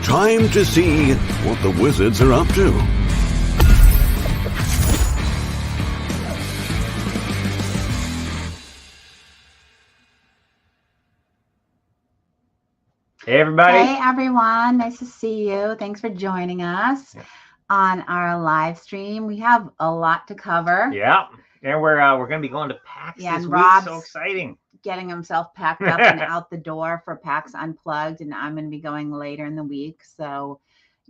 Time to see what the wizards are up to. Hey, everybody. Hey, everyone. Nice to see you. Thanks for joining us on our live stream. We have a lot to cover. Yeah, and we're going to be going to PAX this week. Rob's so exciting. Getting himself packed up and out the door for PAX Unplugged, and I'm going to be going later in the week. So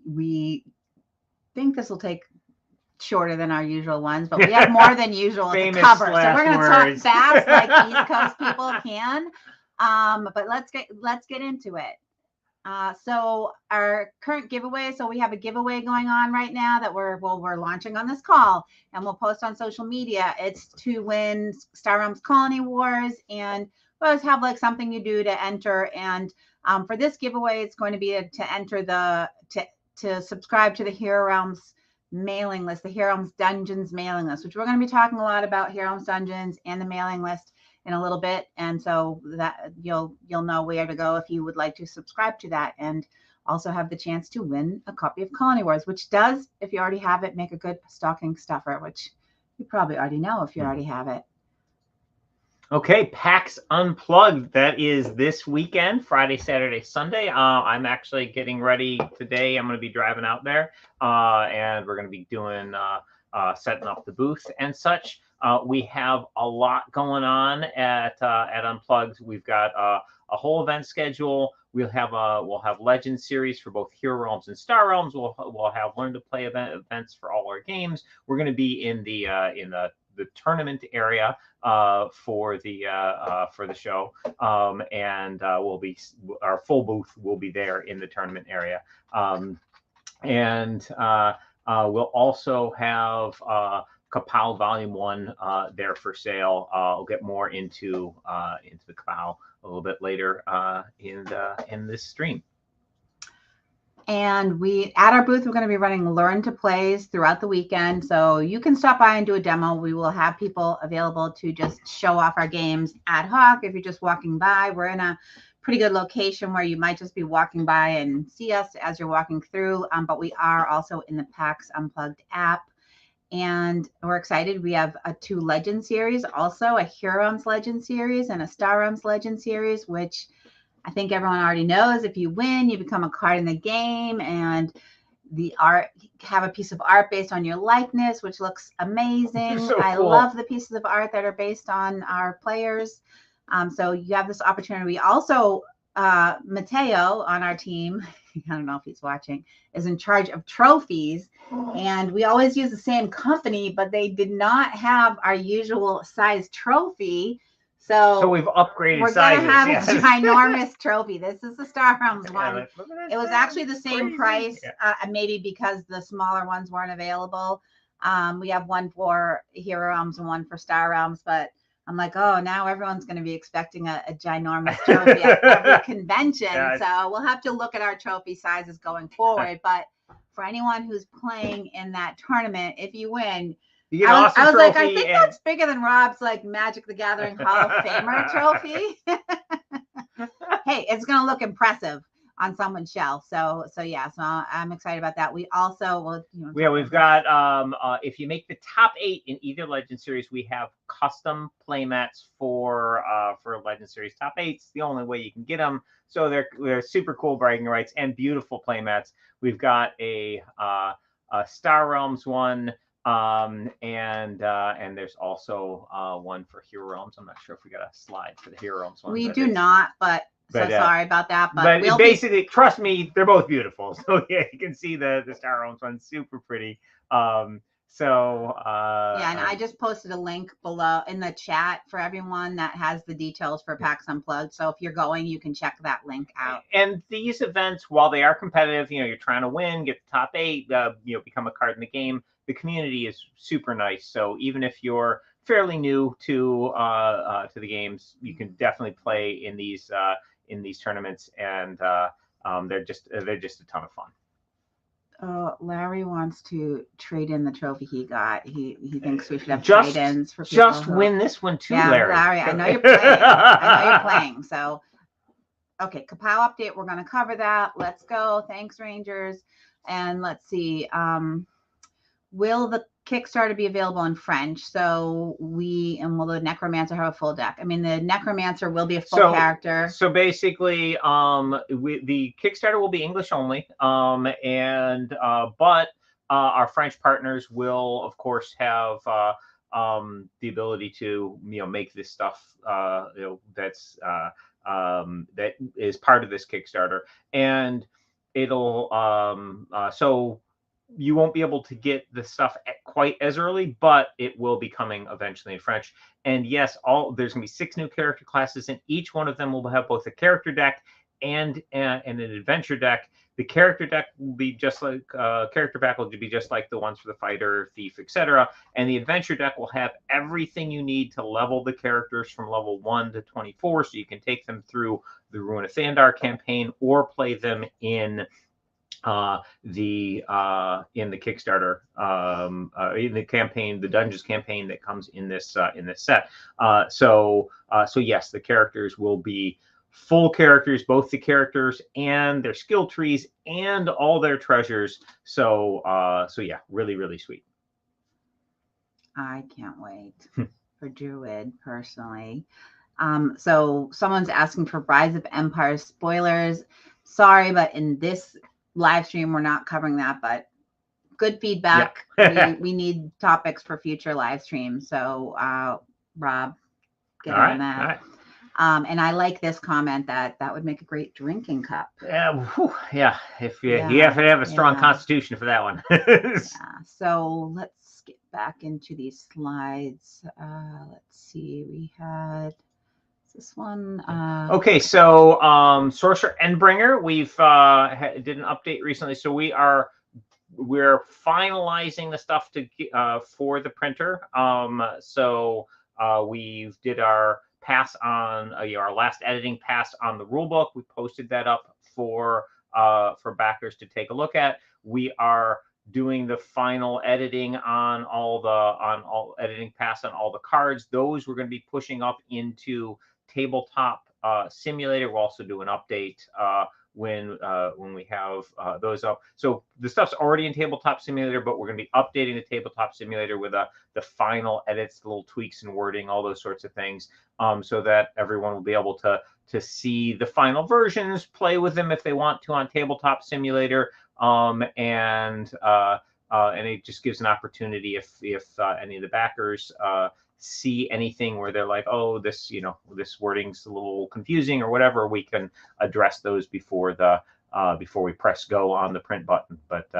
we think this will take shorter than our usual ones, but we have more than usual to cover. So we're going to talk fast like East Coast people can. But let's get into it. So our current giveaway. So we have a giveaway going on right now that we're launching on this call, and we'll post on social media. It's to win Star Realms Colony Wars, and we always have like something you do to enter. And for this giveaway, it's going to be to enter to subscribe to the Hero Realms mailing list, the Hero Realms Dungeons mailing list, which we're going to be talking a lot about Hero Realms Dungeons and the mailing list in a little bit, and so that you'll know where to go if you would like to subscribe to that, and also have the chance to win a copy of Colony Wars, which does, if you already have it, make a good stocking stuffer, which you probably already know if you already have it. Okay, PAX Unplugged. That is this weekend, Friday, Saturday, Sunday. I'm actually getting ready today. I'm going to be driving out there, and we're going to be doing setting up the booth and such. We have a lot going on at Unplugged. We've got a whole event schedule. We'll have Legend series for both Hero Realms and Star Realms. We'll have Learn to Play events for all our games. We're going to be in the tournament area for the show, and our full booth will be there in the tournament area, and we'll also have Kapow Volume 1 there for sale. I'll get more into the Kapow a little bit later in this stream. And at our booth, we're going to be running Learn to Plays throughout the weekend. So you can stop by and do a demo. We will have people available to just show off our games ad hoc. If you're just walking by, we're in a pretty good location where you might just be walking by and see us as you're walking through. But we are also in the PAX Unplugged app. And we're excited. We have a 2 Legend series, also a Hero Realms Legend series and a Star Realms Legend series, which I think everyone already knows. If you win, you become a card in the game, and the art, have a piece of art based on your likeness, which looks amazing. So I cool. love the pieces of art that are based on our players. So you have this opportunity. We also, Mateo on our team, I don't know if he's watching, is in charge of trophies. And we always use the same company, but they did not have our usual size trophy. So we've upgraded we're sizes. We're going to have a ginormous trophy. This is the Star Realms one. Yeah, it was actually the same price, yeah. Maybe because the smaller ones weren't available. We have one for Hero Realms and one for Star Realms, but I'm like, oh, now everyone's going to be expecting a ginormous trophy at every convention. Yeah, so we'll have to look at our trophy sizes going forward. But for anyone who's playing in that tournament, if you win, you get awesome I was like, I trophy, think that's bigger than Rob's like Magic the Gathering Hall of Famer trophy. Hey, it's going to look impressive on someone's shelf. So I'm excited about that. We also we've got if you make the top 8 in either Legend series, we have custom playmats for Legend series top 8. It's the only way you can get them. So they're super cool bragging rights and beautiful playmats. We've got a Star Realms one, and there's also one for Hero Realms. I'm not sure if we got a slide for the Hero Realms one. We do not, but sorry about that. But basically, trust me, they're both beautiful. So yeah, you can see the Star Realms one, super pretty. And I just posted a link below in the chat for everyone that has the details for PAX Unplugged. So if you're going, you can check that link out. And these events, while they are competitive, you're trying to win, get the top 8, become a card in the game. The community is super nice. So even if you're fairly new to the games, you can definitely play in these tournaments, and they're just a ton of fun. Larry wants to trade in the trophy he got. He thinks we should have trade-ins for people. Just win this one too, yeah, Larry. Larry, I know you're playing. So Okay, Kapow update. We're going to cover that. Let's go. Thanks, Rangers. And let's see. Will the Kickstarter be available in French? So will the Necromancer have a full deck? I mean, the Necromancer will be a full character. So basically, the Kickstarter will be English only, but our French partners will, of course, have the ability to make this stuff that's that is part of this Kickstarter, and it'll so you won't be able to get the stuff quite as early, but it will be coming eventually in French. And yes, there's gonna be 6 new character classes, and each one of them will have both a character deck and an adventure deck. The character deck will be just like character deck will be just like the ones for the fighter, thief, etc. And the adventure deck will have everything you need to level the characters from level 1 to 24, so you can take them through the Ruin of Thandar campaign or play them in the Kickstarter in the campaign, the Dungeons campaign that comes in this set. So yes, the characters will be full characters, both the characters and their skill trees and all their treasures. So yeah, really sweet. I can't wait for Druid personally. So someone's asking for Rise of Empire spoilers. Sorry, but in this live stream we're not covering that, but good feedback. Yeah. we need topics for future live streams. So Rob, get on that. All right. And I like this comment that would make a great drinking cup. Yeah. If you have to have a strong constitution for that one. So let's get back into these slides. Let's see. We had this one. Okay, so Sorcerer Endbringer, we've did an update recently, so we're finalizing the stuff for the printer. So we did our pass on our last editing pass on the rulebook. We posted that up for backers to take a look at. We are doing the final editing on all editing pass on all the cards. Those we're going to be pushing up into Tabletop Simulator. We'll also do an update when we have those up. So the stuff's already in Tabletop Simulator, but we're going to be updating the Tabletop Simulator with the final edits, the little tweaks and wording, all those sorts of things, so that everyone will be able to see the final versions, play with them if they want to on Tabletop Simulator, and it just gives an opportunity if any of the backers see anything where they're like, oh, this wording's a little confusing or whatever, we can address those before we press go on the print button. But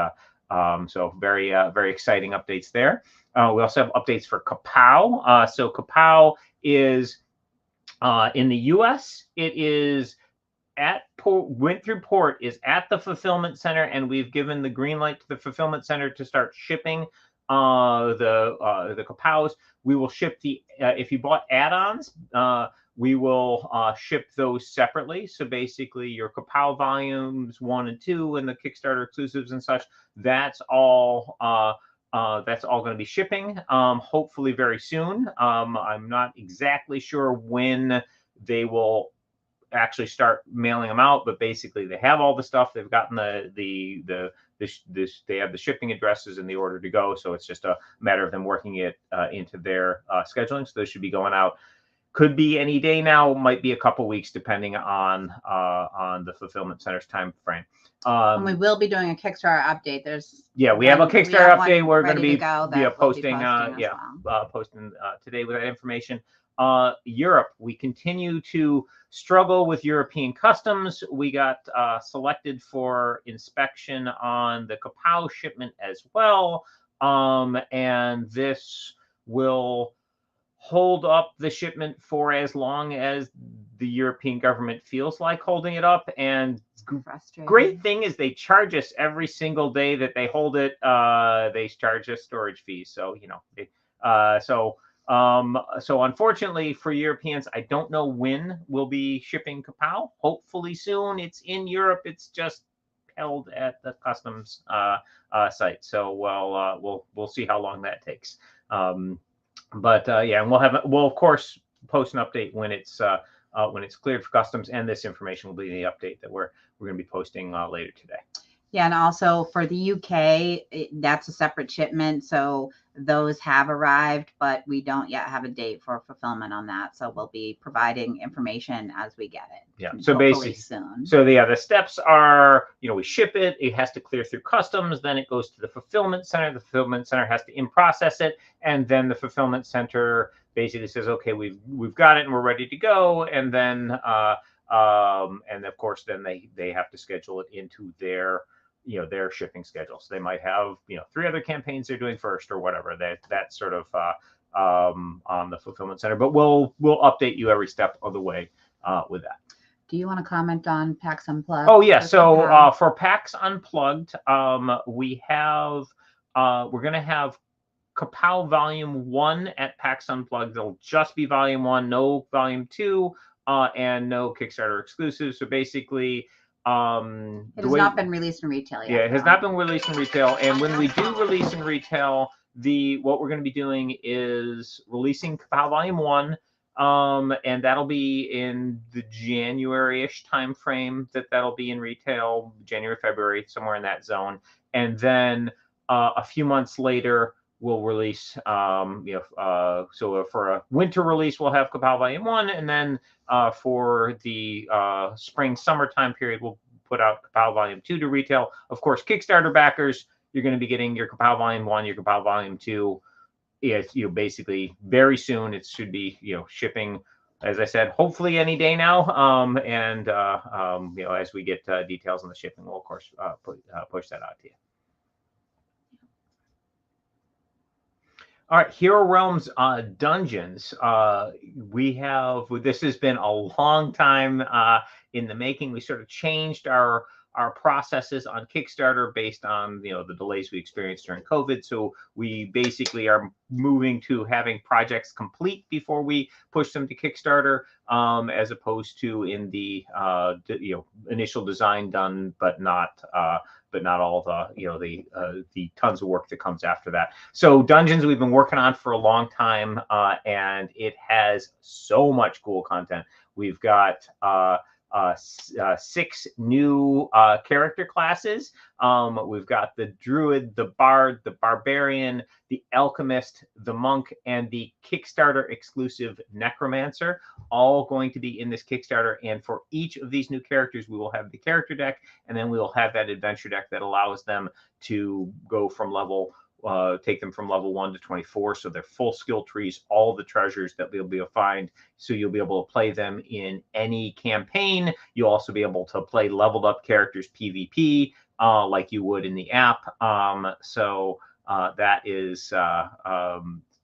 so very exciting updates there. We also have updates for Kapow. So Kapow is in the US, it is went through port, is at the fulfillment center, and we've given the green light to the fulfillment center to start shipping the Kapows. We will ship if you bought add-ons, we will ship those separately. So basically your Kapow volumes 1 and 2 and the Kickstarter exclusives and such, that's all going to be shipping, hopefully very soon. I'm not exactly sure when they will actually start mailing them out, but basically they have all the stuff. They've gotten they have the shipping addresses and the order to go, so it's just a matter of them working it into their scheduling. So those should be going out. Could be any day now, might be a couple weeks depending on the fulfillment center's time frame. And we will be doing a Kickstarter update. We have a Kickstarter update. We're going to be posting posting today with that information. Europe, we continue to struggle with European customs. We got selected for inspection on the Kapow shipment as well, and this will hold up the shipment for as long as the European government feels like holding it up. And great thing is they charge us every single day that they hold it. They charge us storage fees, so so unfortunately for Europeans, I don't know when we'll be shipping Kapow. Hopefully soon. It's in Europe. It's just held at the customs site. So we'll see how long that takes. And we'll of course post an update when it's when it's cleared for customs, and this information will be in the update that we're going to be posting later today. Yeah, and also for the UK, that's a separate shipment. So those have arrived, but we don't yet have a date for fulfillment on that. So we'll be providing information as we get it. Yeah. So hopefully basically, soon. So the steps are, we ship it. It has to clear through customs. Then it goes to the fulfillment center. The fulfillment center has to in-process it, and then the fulfillment center basically says, okay, we've got it and we're ready to go. And then and of course then they have to schedule it into their shipping schedule. So they might have 3 other campaigns they're doing first or whatever. That's sort of on the fulfillment center. But we'll update you every step of the way with that. Do you want to comment on PAX Unplugged? Oh yeah. So for PAX Unplugged, we have we're going to have Kapow Volume 1 at PAX Unplugged. It'll just be Volume 1, no Volume 2, and no Kickstarter exclusive. So basically, it has not been released in retail yet. Yeah, it has not been released in retail. And when we do release in retail, what we're going to be doing is releasing Kapow Volume 1. And that'll be in the January-ish time frame that'll be in retail, January, February, somewhere in that zone. And then a few months later, we'll release, so for a winter release, we'll have Kapow Volume 1. And then for the spring, summer time period, we'll put out Kapow Volume 2 to retail. Of course, Kickstarter backers, you're going to be getting your Kapow Volume 1, your Kapow Volume 2. It's basically very soon. It should be shipping, as I said, hopefully any day now. As we get details on the shipping, we'll of course push that out to you. All right, Hero Realms Dungeons. This has been a long time in the making. We sort of changed our processes on Kickstarter based on the delays we experienced during COVID. So we basically are moving to having projects complete before we push them to Kickstarter, as opposed to in the initial design done, but not all the tons of work that comes after that. So Dungeons we've been working on for a long time, and it has so much cool content. We've got 6 new character classes. We've got the Druid, the Bard, the Barbarian, the Alchemist, the Monk, and the Kickstarter exclusive Necromancer, all going to be in this Kickstarter. And for each of these new characters, we will have the character deck, and then we will have that adventure deck that allows them to go from take them from level 1 to 24. So they're full skill trees, all the treasures that we'll be able to find. So you'll be able to play them in any campaign. You'll also be able to play leveled up characters PvP, like you would in the app. That is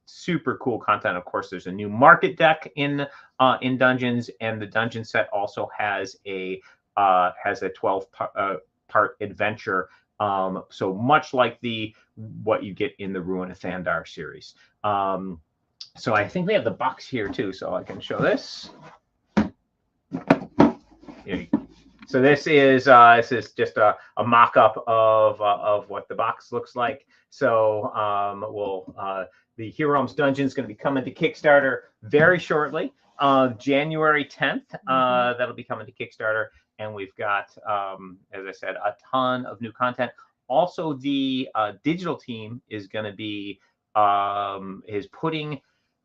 super cool content. Of course, there's a new market deck in Dungeons, and the dungeon set also has a 12-part adventure. So much like what you get in the Ruin of Thandar series. So I think we have the box here too, so I can show this. So this is just a mock-up of what the box looks like. So the Hero Realms Dungeon is going to be coming to Kickstarter very shortly, January 10th. That'll be coming to Kickstarter. And we've got, as I said, a ton of new content. Also, the digital team is going to be is putting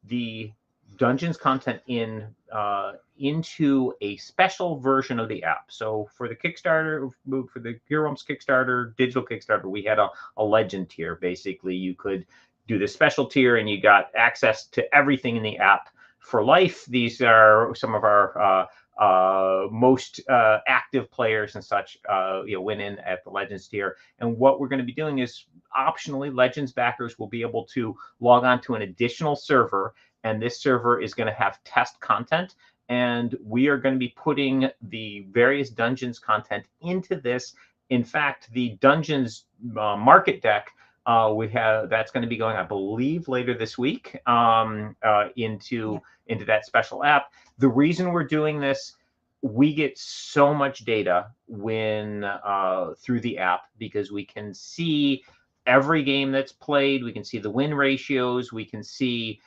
the Dungeons content into a special version of the app. So for the Kickstarter, for the Hero Realms Kickstarter, digital Kickstarter, we had a legend tier. Basically, you could do the special tier, and you got access to everything in the app for life. These are some of our most active players and such went in at the Legends tier. And what we're going to be doing is optionally Legends backers will be able to log on to an additional server, and this server is going to have test content, and we are going to be putting the various Dungeons content into this. In fact, the Dungeons market deck that's going to be going, I believe, later this week into that special app. The reason we're doing this, we get so much data through the app, because we can see every game that's played. We can see the win ratios. We can see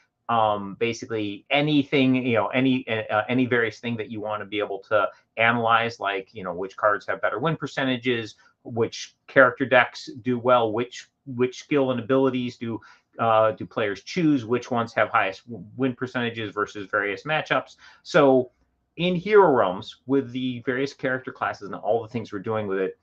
basically anything, any various thing that you want to be able to analyze, like, which cards have better win percentages, which character decks do well, which skill and abilities do players choose, which ones have highest win percentages versus various matchups. So in Hero Realms, with the various character classes and all the things we're doing with it,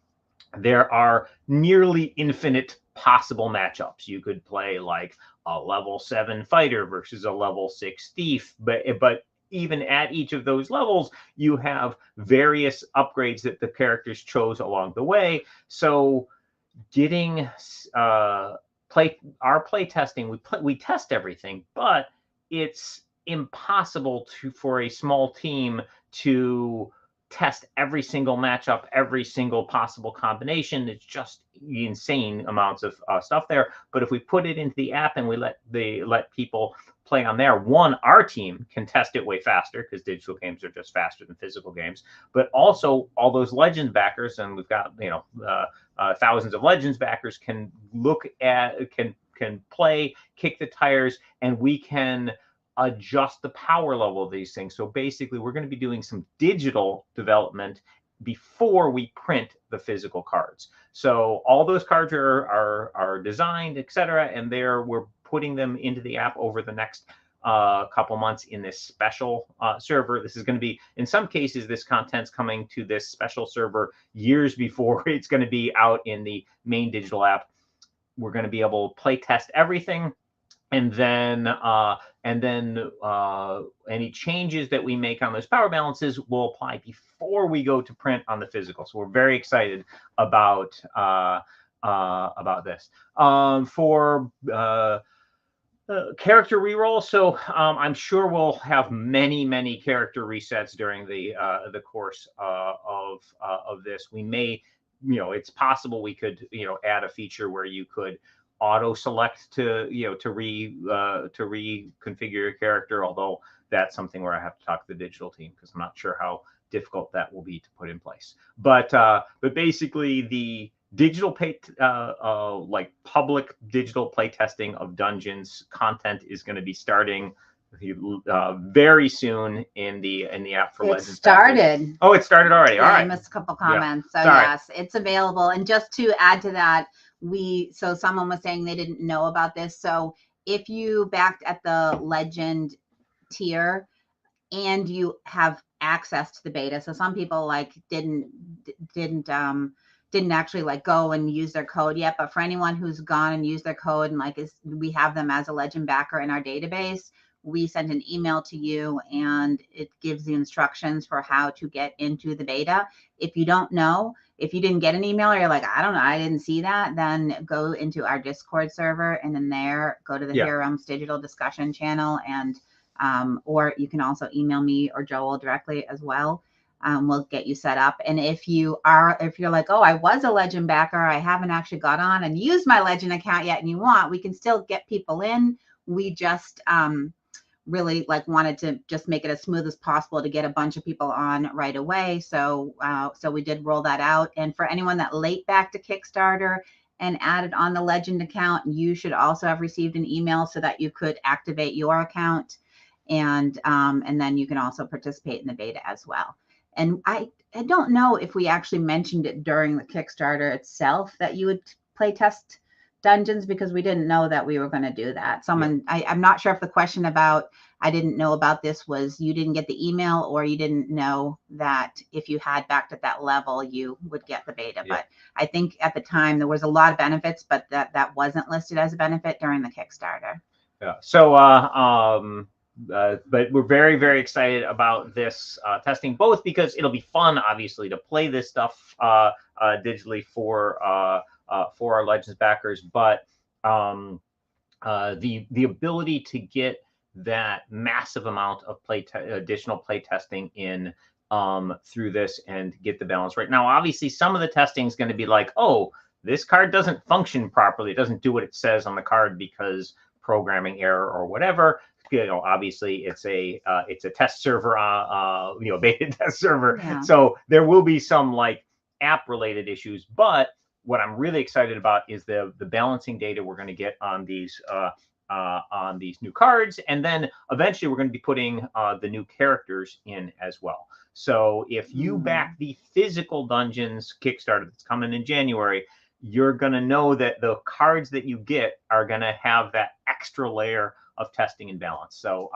there are nearly infinite possible matchups. You could play like a level 7 fighter versus a level 6 thief, but even at each of those levels, you have various upgrades that the characters chose along the way. So getting our play testing, we test everything, but it's impossible for a small team to test every single matchup, every single possible combination. It's just insane amounts of stuff there. But if we put it into the app and we let people play on there, one, our team can test it way faster because digital games are just faster than physical games. But also all those Legends backers, and we've got thousands of Legends backers, can look at can play, kick the tires, and we can adjust the power level of these things. So basically, we're going to be doing some digital development before we print the physical cards. So all those cards are designed, etc., and we're putting them into the app over the next couple months in this special server. This is going to be, in some cases, this content's coming to this special server years before it's going to be out in the main digital app. We're going to be able to play test everything. And then any changes that we make on those power balances will apply before we go to print on the physical. So we're very excited about this. For character reroll, so I'm sure we'll have many character resets during the course of this. We may, it's possible we could add a feature where you could auto select to reconfigure your character, although that's something where I have to talk to the digital team because I'm not sure how difficult that will be to put in place. But basically the digital like public digital play testing of Dungeons content is going to be starting very soon in the app for Legends. It started. Oh, it started already. Yeah, all right. I missed a couple comments. Yeah. So yes, it's available. And just to add to that, so someone was saying they didn't know about this. So if you backed at the Legend tier and you have access to the beta, so some people like didn't actually like go and use their code yet, but for anyone who's gone and used their code and we have them as a Legend backer in our database, we send an email to you and it gives the instructions for how to get into the beta. If you don't know, if you didn't get an email or you're like, I don't know, I didn't see that, then go into our Discord server and then go to the Hero Realms digital discussion channel, and or you can also email me or Joel directly as well. We'll get you set up. And if you're like, oh, I was a Legend backer, I haven't actually got on and used my Legend account yet, and you want, we can still get people in. We just really wanted to just make it as smooth as possible to get a bunch of people on right away. So we did roll that out. And for anyone that late back to Kickstarter and added on the Legend account, you should also have received an email so that you could activate your account, and then you can also participate in the beta as well. And I don't know if we actually mentioned it during the Kickstarter itself that you would play test Dungeons, because we didn't know that we were going to do that. I'm not sure if the question about I didn't know about this was you didn't get the email, or you didn't know that if you had backed at that level, you would get the beta. But I think at the time there was a lot of benefits, but that wasn't listed as a benefit during the Kickstarter. Yeah. So, but we're very excited about this testing, both because it'll be fun, obviously, to play this stuff digitally for our Legends backers, but the ability to get that massive amount of additional play testing in through this and get the balance right. Now, obviously, some of the testing is going to be like, oh, this card doesn't function properly. It doesn't do what it says on the card because programming error or whatever. Obviously, it's a test server, beta test server. Yeah. So there will be some app related issues, but what I'm really excited about is the balancing data we're going to get on these on these new cards, and then eventually we're going to be putting the new characters in as well. So if you back the physical Dungeons Kickstarter that's coming in January, you're going to know that the cards that you get are going to have that extra layer of testing and balance. So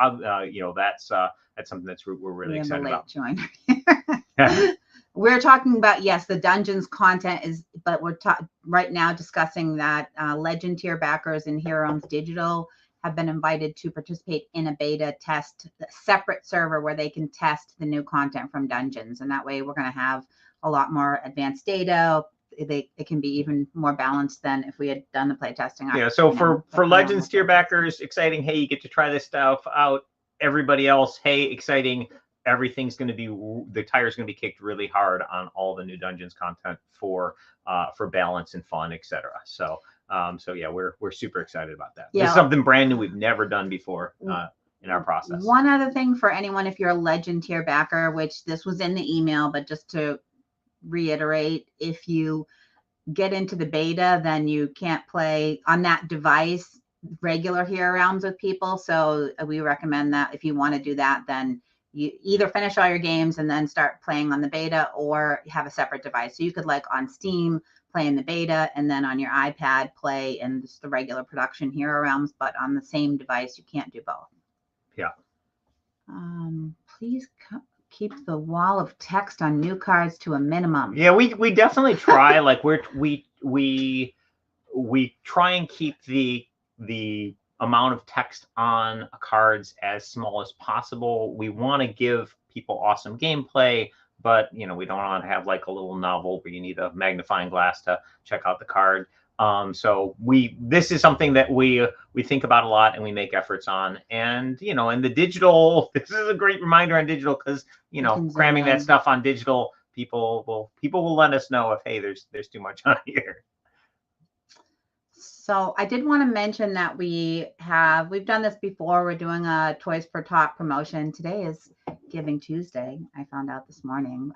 that's something that's we're really excited about. Joiner. We're talking about, yes, the Dungeons content is, but we're right now discussing that Legend tier backers in Hero Realms Digital have been invited to participate in a beta test, a separate server where they can test the new content from Dungeons. And that way we're going to have a lot more advanced data. It can be even more balanced than if we had done the play testing. Yeah, so for Legends tier backers, exciting, hey, you get to try this stuff out. Everybody else, hey, exciting, everything's going to be, the tire's going to be kicked really hard on all the new Dungeons content for balance and fun, etc. So yeah, we're super excited about that. This is something brand new we've never done before in our process. One other thing for anyone, if you're a Legend tier backer, which this was in the email, but just to reiterate, if you get into the beta, then you can't play on that device regular Hero Realms with people. So we recommend that if you want to do that, then you either finish all your games and then start playing on the beta, or have a separate device. So you could, like, on Steam play in the beta, and then on your iPad play in just the regular production Hero Realms, but on the same device you can't do both. Yeah. Please keep the wall of text on new cards to a minimum. Yeah, we definitely try. Like we try and keep the amount of text on cards as small as possible. We want to give people awesome gameplay, but we don't want to have like a little novel where you need a magnifying glass to check out the card. So this is something that we think about a lot and we make efforts on. And in the digital, this is a great reminder on digital, because cramming that stuff on digital, people will let us know if, hey, there's too much on here. So I did want to mention that we've done this before. We're doing a Toys for Tot promotion. Today is Giving Tuesday. I found out this morning,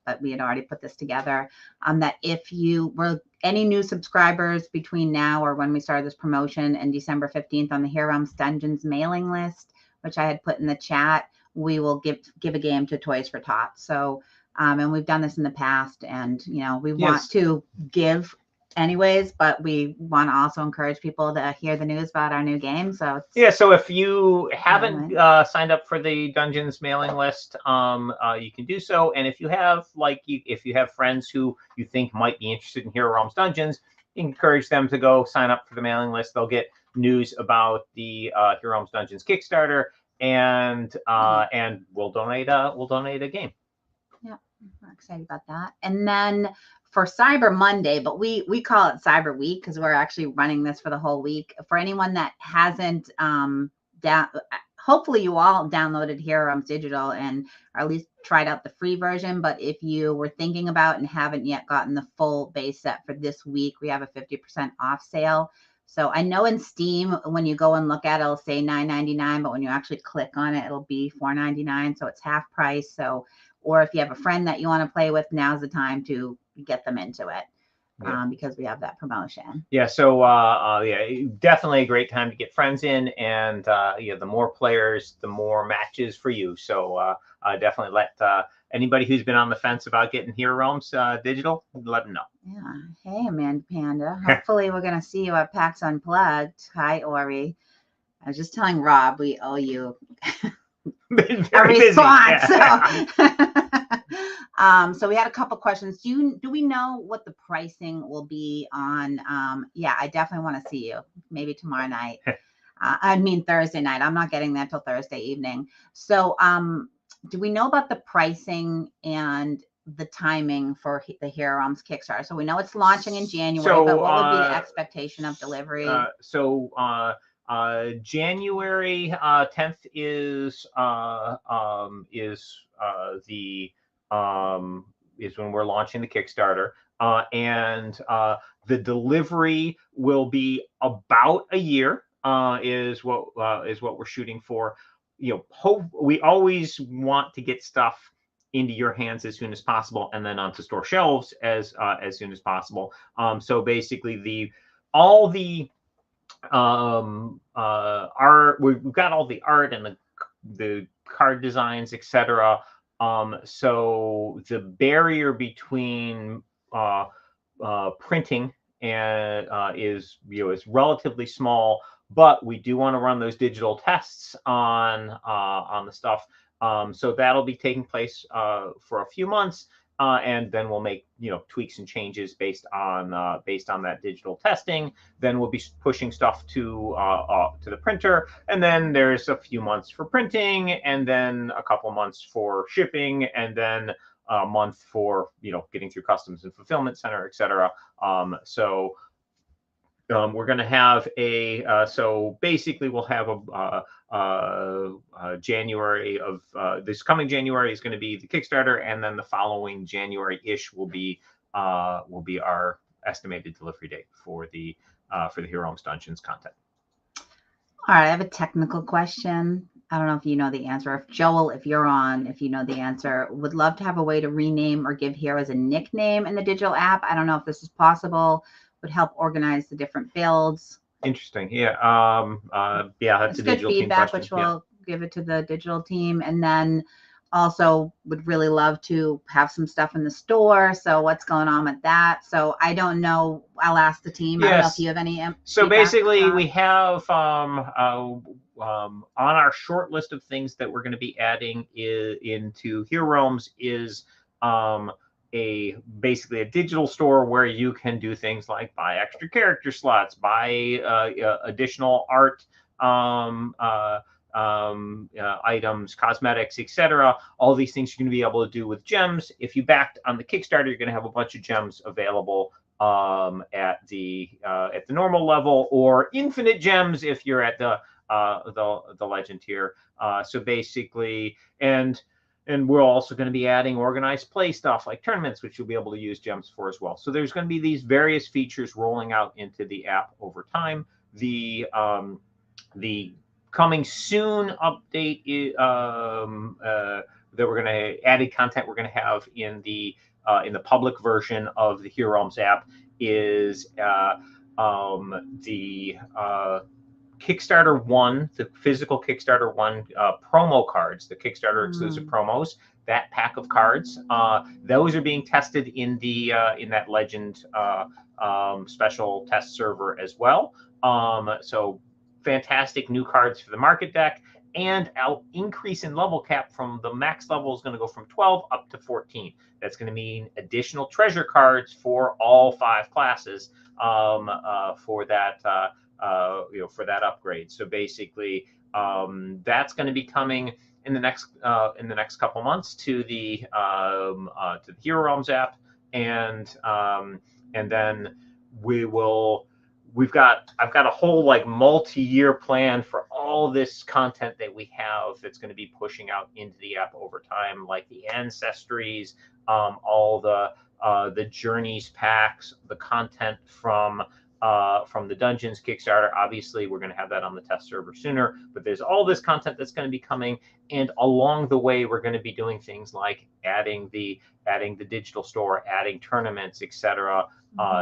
but we had already put this together. That if you were any new subscribers between now or when we started this promotion and December 15th on the Hero Realms Dungeons mailing list, which I had put in the chat, we will give a game to Toys for Tot. So, and we've done this in the past, and we want to give anyways, but we want to also encourage people to hear the news about our new game. So so if you haven't signed up for the Dungeons mailing list, you can do so. And if you have friends who you think might be interested in Hero Realms Dungeons, encourage them to go sign up for the mailing list. They'll get news about the Hero Realms Dungeons Kickstarter, and we'll donate a game. Yeah, we're excited about that. And then for Cyber Monday, but we call it Cyber Week because we're actually running this for the whole week. For anyone that hasn't hopefully you all downloaded Hero Realms Digital and or at least tried out the free version. But if you were thinking about and haven't yet gotten the full base set for this week, we have a 50% off sale. So I know in Steam, when you go and look at it, it'll say $9.99, but when you actually click on it, it'll be $4.99. So it's half price. So, or if you have a friend that you want to play with, now's the time to get them into it, because we have that promotion. Yeah. So definitely a great time to get friends in, and the more players, the more matches for you. So definitely let anybody who's been on the fence about getting Hero Realms Digital, let them know. Yeah. Hey, Amanda Panda. Hopefully we're going to see you at PAX Unplugged. Hi, Ori. I was just telling Rob we owe you a response. Yeah. So we had a couple questions. Do we know what the pricing will be on? Yeah, I definitely want to see you. Maybe tomorrow night. I mean Thursday night. I'm not getting there till Thursday evening. So do we know about the pricing and the timing for the Hero Realms Kickstarter? So we know it's launching in January, but what would be the expectation of delivery? January 10th is when we're launching the Kickstarter, and the delivery will be about a year. Is what we're shooting for. We always want to get stuff into your hands as soon as possible, and then onto store shelves as soon as possible. So basically, all the art. We've got all the art and the card designs, etc. So the barrier between printing and is relatively small, but we do want to run those digital tests on the stuff. So that'll be taking place for a few months. And then we'll make tweaks and changes based on that digital testing. Then we'll be pushing stuff to the printer, and then there's a few months for printing, and then a couple months for shipping, and then a month for getting through customs and fulfillment center, etc. So we're going to have so basically we'll have January of this coming January is going to be the Kickstarter, and then the following January-ish will be our estimated delivery date for the Hero Homes Dungeons content. All right, I have a technical question. I don't know if you know the answer. If Joel, if you're on, if you know the answer, would love to have a way to rename or give heroes a nickname in the digital app. I don't know if this is possible. Would help organize the different builds. Interesting. Yeah. That's it's a good digital feedback, team which we'll give it to the digital team. And then also would really love to have some stuff in the store. So what's going on with that? So I don't know. I'll ask the team. Yes. I don't know if you have any. So basically, we have on our short list of things that we're going to be adding into Hero Homes is basically a digital store where you can do things like buy extra character slots, buy additional art items, cosmetics, etc. All these things you're going to be able to do with gems. If you backed on the Kickstarter, you're going to have a bunch of gems available at the normal level, or infinite gems if you're at the legend tier. So basically, and we're also going to be adding organized play stuff like tournaments, which you'll be able to use gems for as well. So there's going to be these various features rolling out into the app over time. The coming soon update that we're going to added content we're going to have in the public version of the Hero Homes app is the Kickstarter 1, the physical Kickstarter 1 promo cards, the Kickstarter exclusive promos, that pack of cards. Those are being tested in that Legend special test server as well. So fantastic new cards for the market deck, and our increase in level cap from the max level is going to go from 12 up to 14. That's going to mean additional treasure cards for all 5 classes for that for that upgrade. So basically, that's going to be coming in the next couple months to the Hero Realms app, and then I've got a whole multi-year plan for all this content that we have that's going to be pushing out into the app over time, like the ancestries, all the journeys packs, the content from the Dungeons Kickstarter. Obviously, we're going to have that on the test server sooner, but there's all this content that's going to be coming, and along the way, we're going to be doing things like adding the digital store, adding tournaments, etc.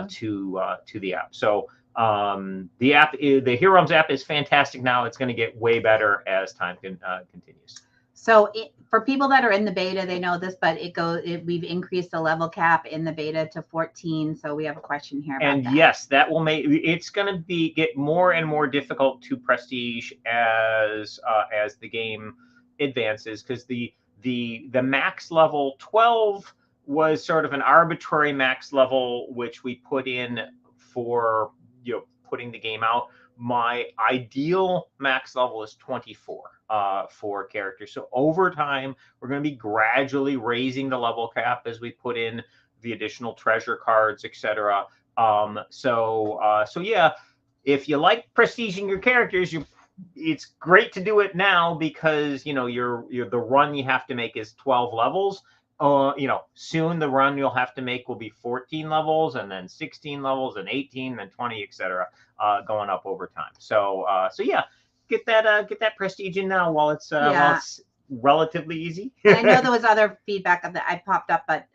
To the app. So the Hero Homes app is fantastic now. It's going to get way better as time continues. So for people that are in the beta, they know this, but we've increased the level cap in the beta to 14. So we have a question here about that. Yes, that will make it's going to get more and more difficult to prestige as the game advances, because the max level 12 was sort of an arbitrary max level which we put in for putting the game out. My ideal max level is 24 for characters. So over time, we're going to be gradually raising the level cap as we put in the additional treasure cards, etc. So yeah, if you like prestiging your characters, it's great to do it now, because the run you have to make is 12 levels. Soon the run you'll have to make will be 14 levels, and then 16 levels, and 18, then 20, etc. Going up over time. So yeah, get that prestige in now while it's relatively easy. And I know there was other feedback that I popped up, but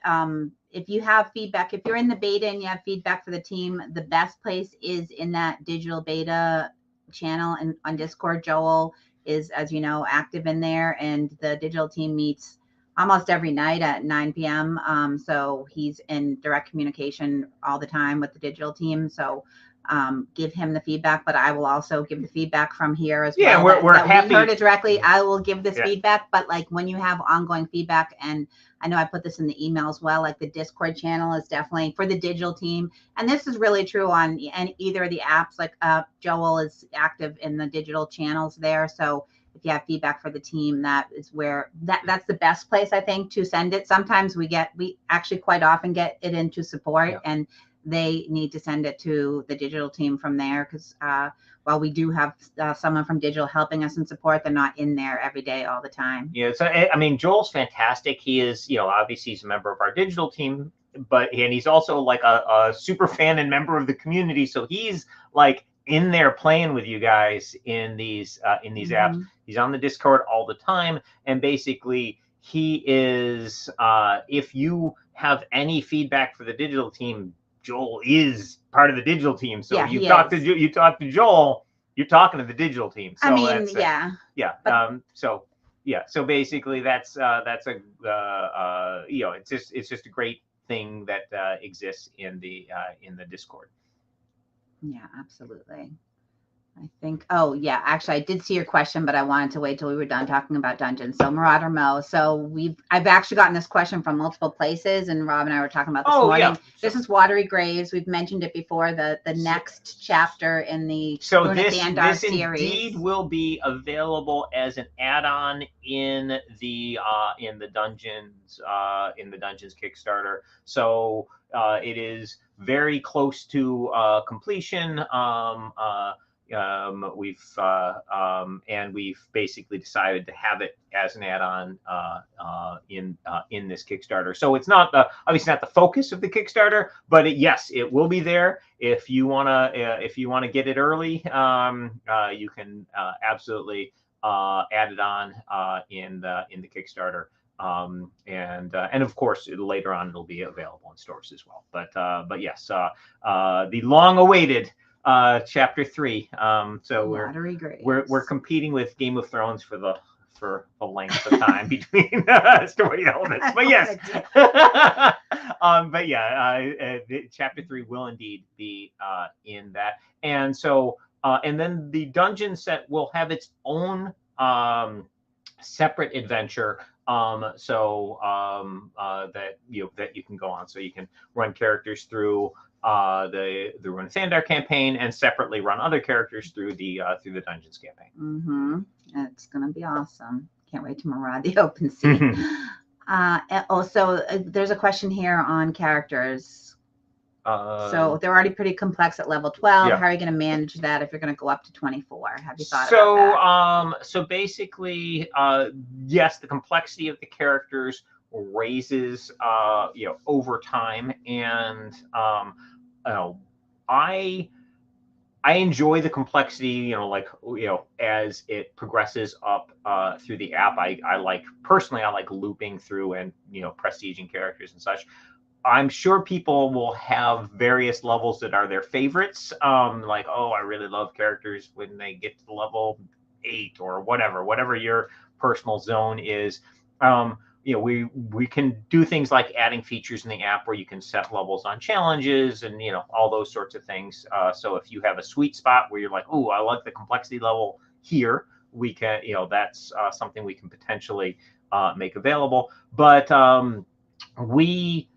if you have feedback, if you're in the beta and you have feedback for the team, the best place is in that digital beta channel and on Discord. Joel is, as you know, active in there, and the digital team meets almost every night at 9 p.m. So he's in direct communication all the time with the digital team. So give him the feedback, but I will also give the feedback from here as Yeah, well. we're that happy. We heard it directly. I will give this Yeah. feedback, but like when you have ongoing feedback, and I know I put this in the email as well, like the Discord channel is definitely for the digital team. And this is really true on either of the apps. Like Joel is active in the digital channels there. So if you have feedback for the team, that is where that's the best place, I think, to send it. Sometimes we actually quite often get it into support, Yeah. and they need to send it to the digital team from there, because while we do have someone from digital helping us in support, they're not in there every day all the time. Yeah, so I mean, Joel's fantastic. He is, obviously he's a member of our digital team, and he's also like a super fan and member of the community. So he's like in there playing with you guys in these apps. He's on the Discord all the time, and basically he is. If you have any feedback for the digital team, Joel is part of the digital team. So Yeah, you talk to Joel, you're talking to the digital team. So I mean, that's, yeah. So basically that's a it's just a great thing that exists in the Discord. Yeah, absolutely. I think, actually I did see your question, but I wanted to wait till we were done talking about dungeons. So Marauder Mo. So I've actually gotten this question from multiple places, and Rob and I were talking about this morning. Yeah. This is Watery Graves. We've mentioned it before, the next chapter in the this series. Indeed will be available as an add-on in the dungeons Kickstarter. So it is very close to completion. We've basically decided to have it as an add-on in this Kickstarter. So it's not obviously not the focus of the Kickstarter, but yes, it will be there. If you wanna get it early, you can absolutely add it on in the Kickstarter. And of course later on it'll be available in stores as well. But yes, the long-awaited chapter 3. So we're competing with Game of Thrones for the length of time between story elements. But yes, chapter 3 will indeed be in that. And so and then the dungeon set will have its own separate adventure. That you can go on. So you can run characters through the Rune of Thandar campaign, and separately run other characters through the Dungeons campaign. It's gonna be awesome. Can't wait to maraud the open sea. Also, there's a question here on characters. So they're already pretty complex at level 12. Yeah. How are you going to manage that if you're going to go up to 24? Have you thought about that? So basically, yes, the complexity of the characters raises over time, and I enjoy the complexity, as it progresses up through the app. I like looping through and prestiging characters and such. I'm sure people will have various levels that are their favorites. Like, I really love characters when they get to level 8 or whatever your personal zone is. We can do things like adding features in the app where you can set levels on challenges and all those sorts of things. So if you have a sweet spot where you're like, I like the complexity level here, we can that's something we can potentially make available. But we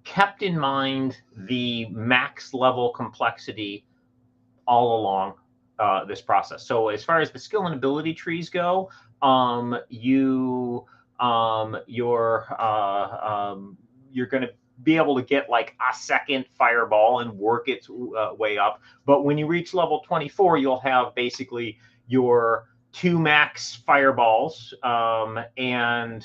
kept in mind the max level complexity all along this process. So as far as the skill and ability trees go, you're going to be able to get like a second fireball and work its way up. But when you reach level 24, you'll have basically your 2 max fireballs and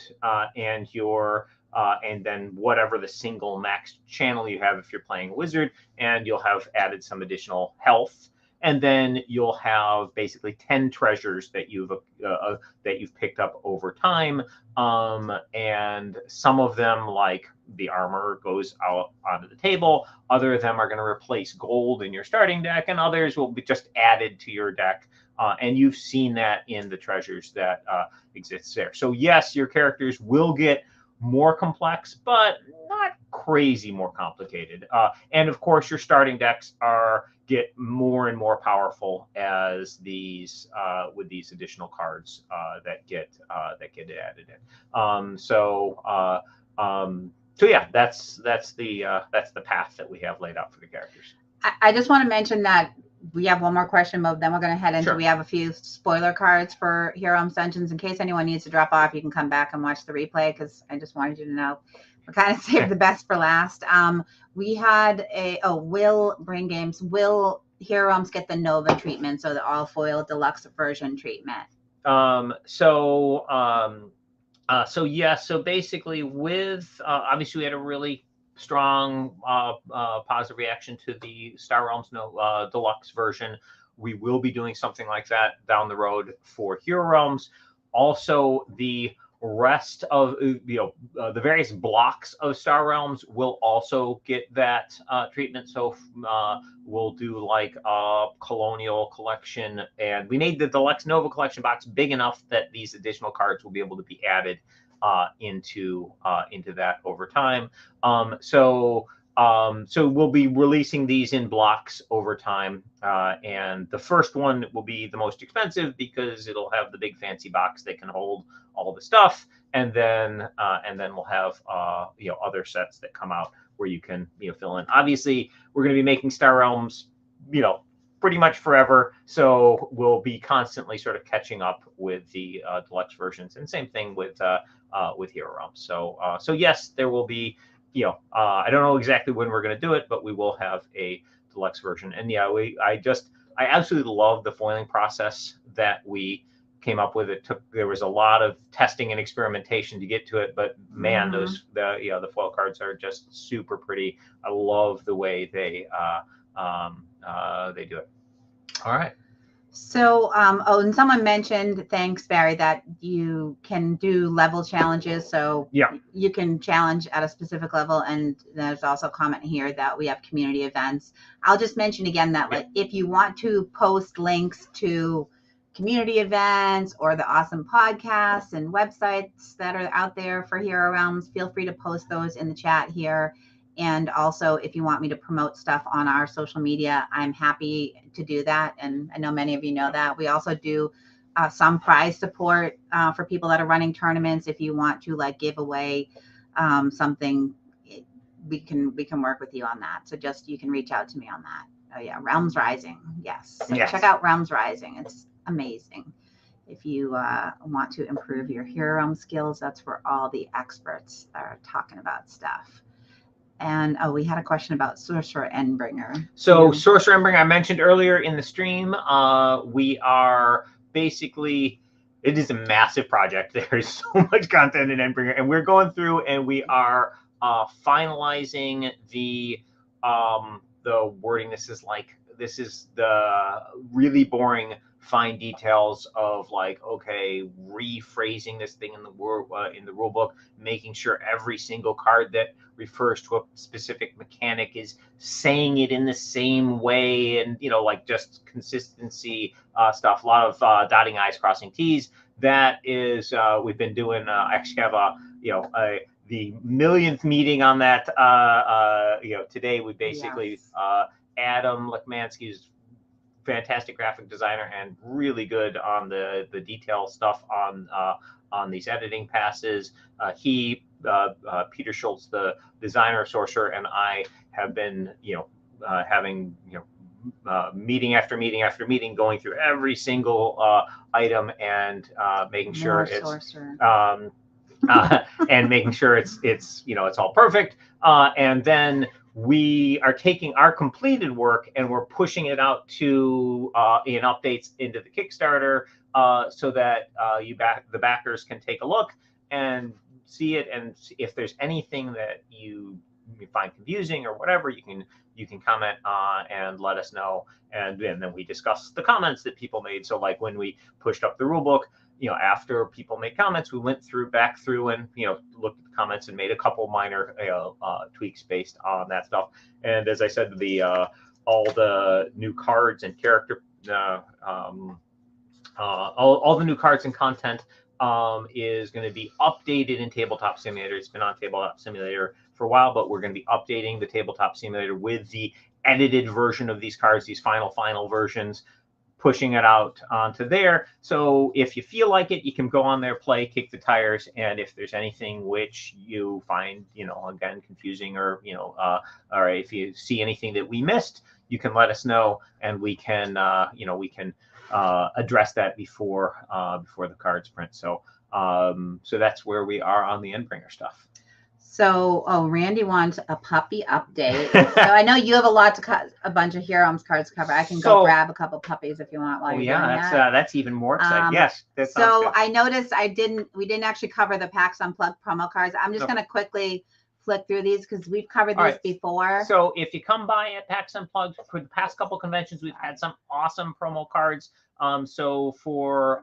then whatever the single max channel you have if you're playing a wizard, and you'll have added some additional health. and then you'll have basically 10 treasures that you've picked up over time. And some of them, like the armor, goes out onto the table. Other of them are going to replace gold in your starting deck, and others will be just added to your deck. And you've seen that in the treasures that exist there. So yes, your characters will get more complex, but not crazy more complicated. And of course, your starting decks get more and more powerful as these with these additional cards that get added in. So yeah, that's the path that we have laid out for the characters. I just want to mention that we have one more question, but then we're going to head into, Sure. We have a few spoiler cards for Hero Realms Dungeons. In case anyone needs to drop off, you can come back and watch the replay, because I just wanted you to know we're kind of saved the best for last. We had Will Brain Games. Will Hero Realms get the Nova treatment, so the all foil deluxe version treatment? So yes. So basically, with obviously we had a really strong positive reaction to the Star Realms deluxe version. We will be doing something like that down the road for Hero Realms. Also, the rest of the various blocks of Star Realms will also get that treatment. So we'll do like a Colonial collection, and we made the Deluxe Nova collection box big enough that these additional cards will be able to be added into that over time. So we'll be releasing these in blocks over time, and the first one will be the most expensive because it'll have the big fancy box that can hold all the stuff, and then we'll have other sets that come out where you can fill in. Obviously, we're going to be making Star Realms pretty much forever, so we'll be constantly sort of catching up with the deluxe versions, and same thing with Hero Realms. So yes, there will be. I don't know exactly when we're going to do it, but we will have a deluxe version. And yeah, I absolutely love the foiling process that we came up with. There was a lot of testing and experimentation to get to it, but man, the foil cards are just super pretty. I love the way they do it. All right. So, and someone mentioned, thanks, Barry, that you can do level challenges. So yeah, you can challenge at a specific level. And there's also a comment here that we have community events. I'll just mention again that like if you want to post links to community events or the awesome podcasts and websites that are out there for Hero Realms, feel free to post those in the chat here. And also, if you want me to promote stuff on our social media, I'm happy to do that. And I know many of you know that. We also do some prize support for people that are running tournaments. If you want to like give away something, we can work with you on that. So just you can reach out to me on that. Oh yeah, Realms Rising. Yes. So check out Realms Rising. It's amazing. If you want to improve your Hero Realm skills, that's where all the experts are talking about stuff. And we had a question about Sorcerer Endbringer. So Sorcerer Endbringer, I mentioned earlier in the stream, we are basically, it is a massive project. There's so much content in Endbringer, and we're going through and we are finalizing the wording. This is the really boring fine details of like, okay, rephrasing this thing in the rule book, making sure every single card that refers to a specific mechanic is saying it in the same way, and like just consistency stuff. A lot of dotting I's, crossing T's. That is, we've been doing. I actually have the millionth meeting on that. Today we basically Adam Lekmansky's fantastic graphic designer and really good on the detail stuff on these editing passes. Peter Schultz, the designer of Sorcerer, and I have been having meeting after meeting after meeting, going through every single item and making sure it's and making sure it's all perfect, and then we are taking our completed work and we're pushing it out to in updates into the Kickstarter, so that the backers can take a look and see it, and if there's anything that you find confusing or whatever, you can comment and let us know, and then we discuss the comments that people made. So like when we pushed up the rule book, after people made comments, we went back through and looked at the comments and made a couple minor tweaks based on that stuff. And as I said, all the new cards and character, all the new cards and content is going to be updated in Tabletop Simulator. It's been on Tabletop Simulator for a while, but we're going to be updating the Tabletop Simulator with the edited version of these cards, these final versions, pushing it out onto there. So if you feel like it, you can go on there, play, kick the tires, and if there's anything which you find, again, confusing, or or if you see anything that we missed, you can let us know, and we can address that before the cards print. So so that's where we are on the Endbringer stuff. So, Randy wants a puppy update. So I know you have a bunch of Hero Realms cards to cover. I can go grab a couple puppies if you want while you're doing that. That's even more exciting. Yes. So I noticed we didn't actually cover the PAX Unplugged promo cards. I'm just going to quickly flick through these because we've covered these before. So if you come by at PAX Unplugged, for the past couple conventions, we've had some awesome promo cards. So for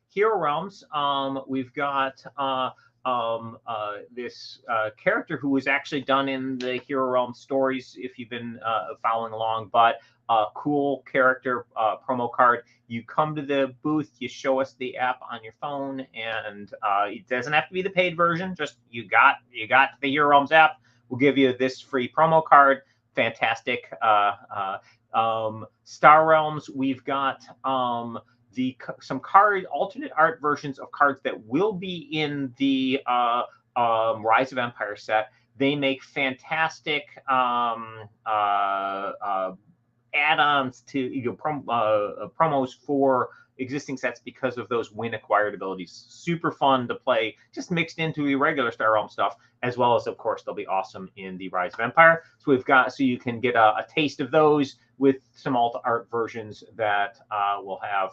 Hero Realms, we've got this character who was actually done in the Hero Realms stories, if you've been following along, but cool character promo card. You come to the booth, you show us the app on your phone, and it doesn't have to be the paid version. Just you got the Hero Realms app. We'll give you this free promo card. Fantastic. Star Realms, we've got some alternate art versions of cards that will be in the Rise of Empire set. They make fantastic add-ons to promos for existing sets because of those win acquired abilities. Super fun to play, just mixed into irregular Star Realm stuff, as well as, of course, they'll be awesome in the Rise of Empire. So you can get a taste of those with some alt art versions that we'll have.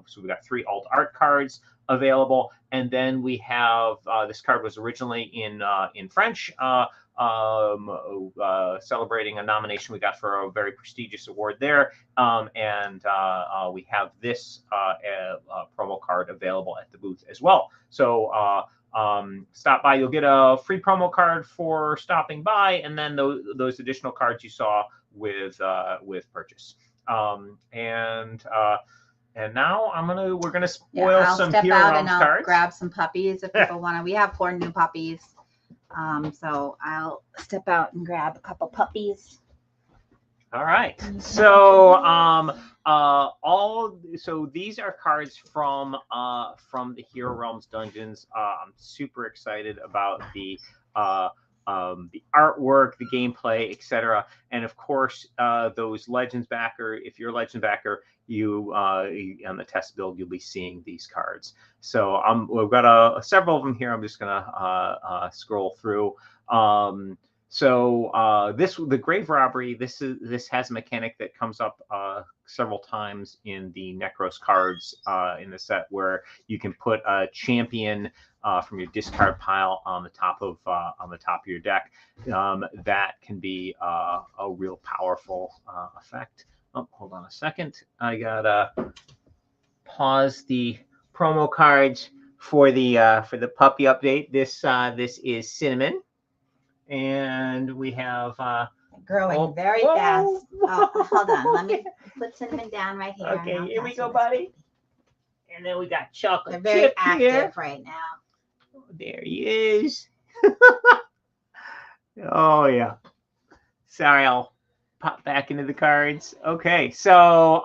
So we've got 3 alt art cards available, and then we have this card was originally in French, celebrating a nomination we got for a very prestigious award there, and we have this promo card available at the booth as well. So stop by, you'll get a free promo card for stopping by, and then those additional cards you saw with purchase. And now we're gonna spoil some Hero Realms cards. I'll grab some puppies if people want to. We have 4 new puppies, so I'll step out and grab a couple puppies. All right. So so these are cards from the Hero Realms dungeons. I'm super excited about the artwork, the gameplay, etc. And of course, those Legends backer. If you're a Legend backer, you on the test build, you'll be seeing these cards. So we've got several of them here. I'm just gonna scroll through. The Grave Robbery. This has a mechanic that comes up several times in the Necros cards in the set, where you can put a champion from your discard pile on the top of your deck. That can be a real powerful effect. Oh, hold on a second. I gotta pause the promo cards for the puppy update. This is Cinnamon, and we have growing very fast. Oh, hold on. Let me put Cinnamon down right here. Okay, here we go, buddy. And then we got Chocolate They're very Chip active here. right now. There he is. Oh yeah. Sorry, I'll pop back into the cards. Okay, so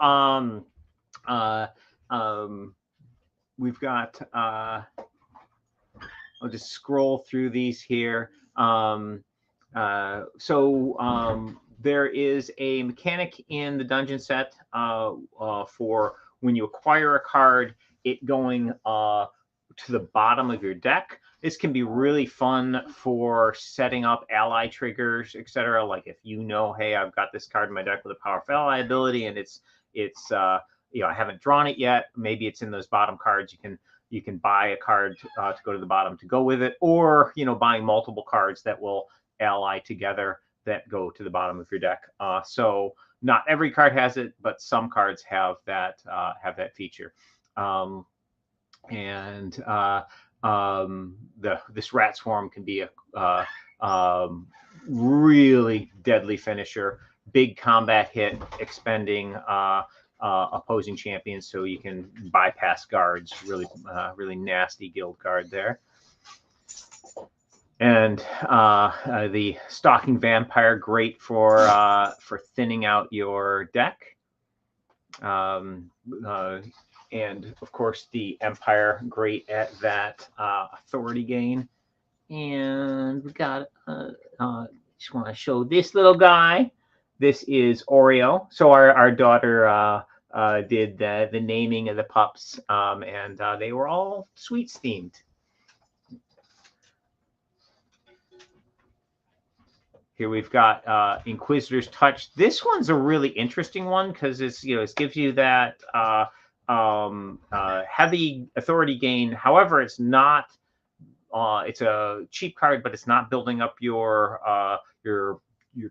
we've got I'll just scroll through these here. There is a mechanic in the dungeon set for when you acquire a card, it going to the bottom of your deck. This can be really fun for setting up ally triggers, etc. Like if hey, I've got this card in my deck with a powerful ally ability, and it's I haven't drawn it yet. Maybe it's in those bottom cards. You can buy a card to go to the bottom to go with it, or buying multiple cards that will ally together that go to the bottom of your deck. So not every card has it, but some cards have that feature. And this rat swarm can be a really deadly finisher, big combat hit, expending opposing champions, so you can bypass guards. Really nasty guild card there. And the Stalking Vampire, great for thinning out your deck. And of course, the Empire, great at that authority gain. And we got, just want to show this little guy. This is Oreo. So our daughter did the naming of the pups, and they were all sweets themed. Here we've got Inquisitor's Touch. This one's a really interesting one because it gives you that heavy authority gain. However, it's not. It's a cheap card, but it's not building up your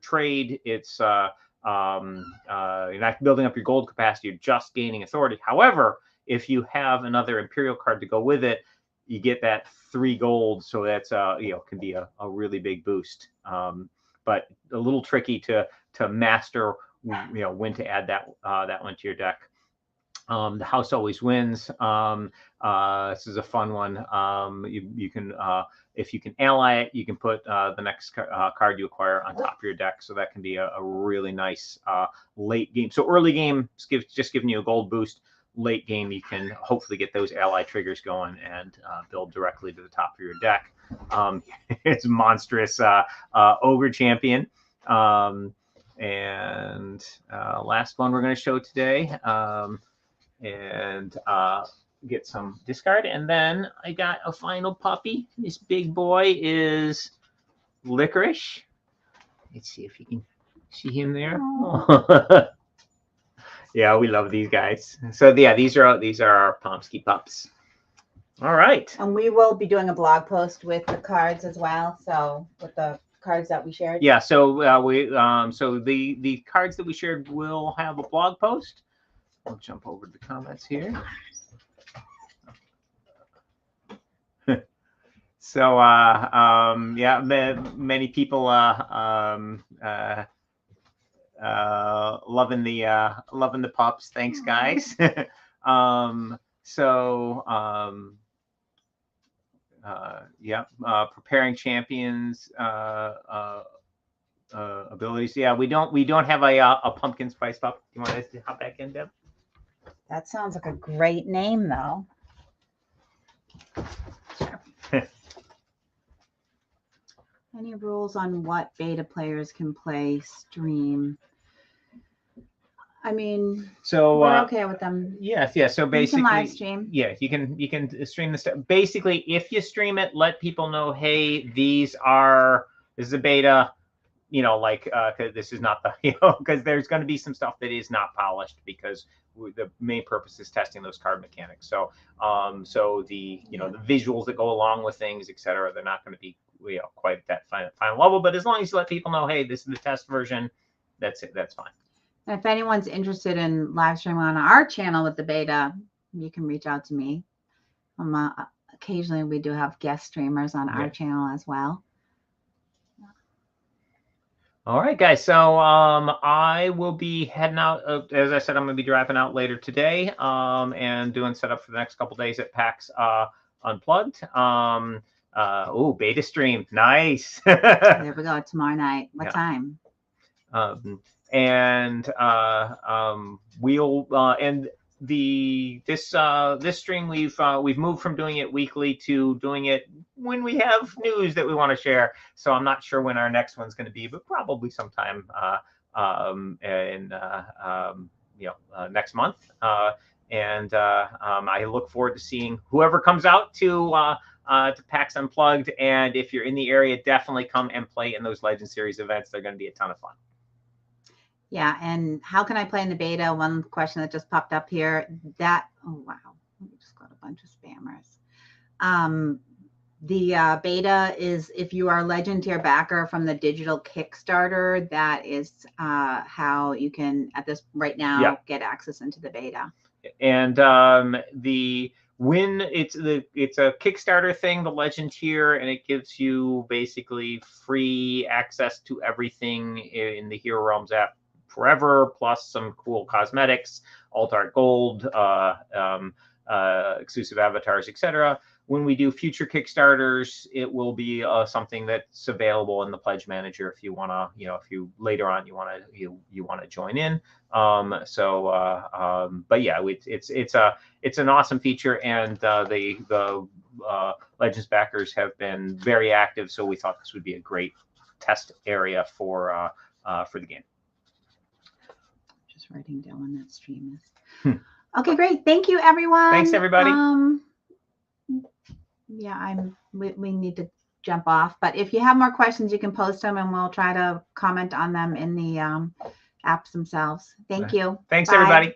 trade. It's you're not building up your gold capacity. You're just gaining authority. However, if you have another Imperial card to go with it, you get that 3 gold. So that's can be a really big boost. But a little tricky to master, when to add that one to your deck. The house always wins. This is a fun one. You can, if you can ally it, you can put the next card you acquire on top of your deck. So that can be a really nice late game. So early game, just giving you a gold boost. Late game, you can hopefully get those ally triggers going and build directly to the top of your deck. It's monstrous ogre champion. And last one we're going to show today. And get some discard. And then I got a final puppy. This big boy is Licorice. Let's see if you can see him there. Oh. Yeah, we love these guys. So yeah, these are our Pomsky pups. All right. And we will be doing a blog post with the cards as well. So with the cards that we shared. Yeah. So so the cards that we shared will have a blog post. I'll jump over to the comments here. So yeah, many people loving the pups. Thanks, guys. Yeah, preparing champions abilities. Yeah, we don't have a pumpkin spice pup. You want to hop back in, Deb? That sounds like a great name, though. Sure. Any rules on what beta players can play stream? I mean, so we're okay with them. Yes, yeah. So basically, you can live stream. Yeah, you can stream the stuff. Basically, if you stream it, let people know, hey, this is a beta. Because this is not the, because there's going to be some stuff that is not polished because the main purpose is testing those card mechanics. So, so the the visuals that go along with things, etc., they're not going to be quite at that final level. But as long as you let people know, hey, this is the test version, that's it. That's fine. And if anyone's interested in live streaming on our channel with the beta, you can reach out to me. Occasionally, we do have guest streamers on our channel as well. All right, guys. So I will be heading out. As I said, I'm going to be driving out later today and doing setup for the next couple days at PAX Unplugged. Beta stream. Nice. There we go. Tomorrow night. What time? We'll and this stream we've moved from doing it weekly to doing it when we have news that we want to share. So I'm not sure when our next one's going to be, but probably sometime next month. I look forward to seeing whoever comes out to PAX Unplugged. And if you're in the area, definitely come and play in those Legend Series events. They're going to be a ton of fun. Yeah, and how can I play in the beta? One question that just popped up here. Oh wow, we just got a bunch of spammers. The beta is if you are a Legend tier backer from the digital Kickstarter, that is how you can at this right now get access into the beta. And when it's a Kickstarter thing, the Legend tier, and it gives you basically free access to everything in the Hero Realms app forever, plus some cool cosmetics, alt art gold, exclusive avatars, etc. When we do future Kickstarters, it will be something that's available in the Pledge Manager if you want to, if you later on you want to join in. But yeah, it's an awesome feature, and the Legends backers have been very active, so we thought this would be a great test area for the game. Just writing down when that stream is. Okay, great. Thank you, everyone. Thanks, everybody. Yeah, we need to jump off, but if you have more questions, you can post them and we'll try to comment on them in the apps themselves. Thank you. Thanks, Bye. everybody.